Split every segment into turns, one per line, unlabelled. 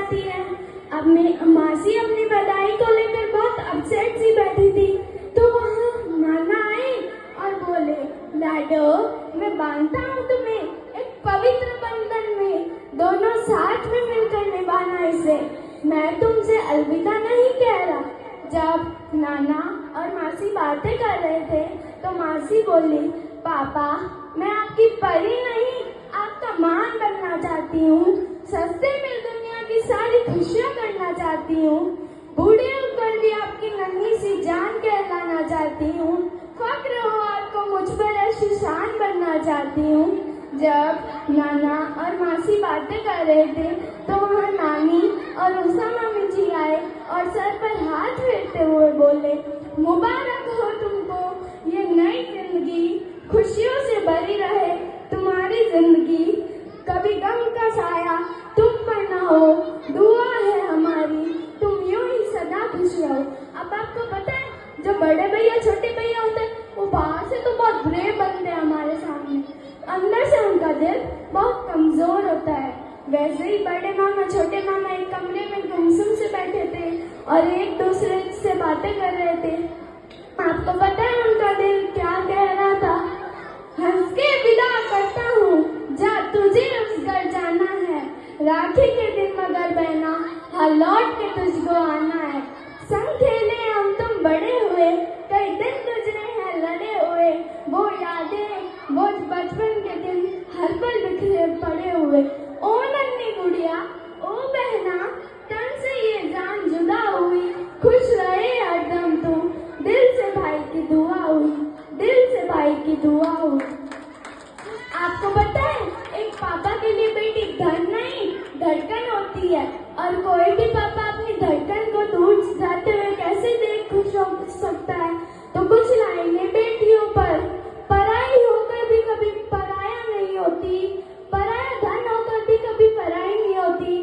जाती है। अब मासी अपनी बधाई को लेकर बहुत अपसेट सी बैठी थी, तो वहाँ नाना आए और बोले, लाडो मैं बांधता हूँ तुम्हें एक पवित्र बंधन में, दोनों साथ में मिलकर निभाना इसे, मैं तुमसे अलविदा नहीं कह रहा। जब नाना और मासी बातें कर रहे थे तो मासी बोली, पापा मैं आपकी परी नहीं आपका मान बनना चाहती हूँ, सस्ते में दुनिया की सारी खुशियाँ करना चाहती हूँ, बूढ़े होकर भी आपकी नन्ही सी जान कहलाना चाहती हूँ, फक्र हो आपको मुझ पर ऐसी शान बनना चाहती हूँ। जब नाना और मासी बातें कर रहे थे तो वहाँ नानी और उषा मामी जी आए और सर पर हाथ फेरते हुए बोले, मुबारक हो तुमको ये नई जिंदगी, खुशियों से भरी रहे तुम्हारी जिंदगी, कभी गम का साया तुम पर न हो, दुआ है हमारी तुम यूं ही सदा खुश रहो। अब आपको पता है जो बड़े भैया छोटे भैया होते हैं वो बाहर से तो बहुत ब्रेव बनते हैं हमारे सामने, अंदर से उनका दिल बहुत कमजोर होता है। वैसे ही बड़े मामा छोटे मामा एक कमरे में गुमसुम से बैठे थे और एक दूसरे से बातें कर रहे थे। आपको पता है उनका दिल क्या कह रहा था? हंस के विदा करता हूँ, जा तुझे उस घर जाना है, राखी के दिन मगर बहना हाँ लौट के तुझको आना है, संग खेले हम तुम बड़े हुए, कई दिन गुजरे हैं लड़े हुए, वो यादें वो बचपन के दिन हर पल बिखरे पड़े हुए, ओ नन्ही गुड़िया ओ बहना तन से ये जान जुदा हुई, खुश रहे हरदम तू, दिल से भाई की दुआ हुई, दिल से भाई की दुआ हुई। आपको पता है एक पापा के लिए बेटी धन नहीं धड़कन होती है, और कोई भी पापा अपनी धड़कन को दूर जाते हुए कैसे देख खुश हो सकता है। तो कुछ लाइनें बेटियों पर, पराई होकर भी कभी पराया नहीं होती, पराया धन होकर भी कभी पराई नहीं होती,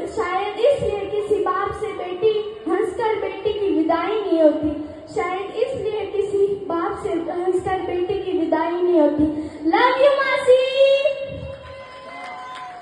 शायद इसलिए किसी बाप से बेटी हंसकर बेटी की विदाई नहीं होती, शायद इसलिए किसी बाप से हंसकर बेटी की विदाई नहीं होती।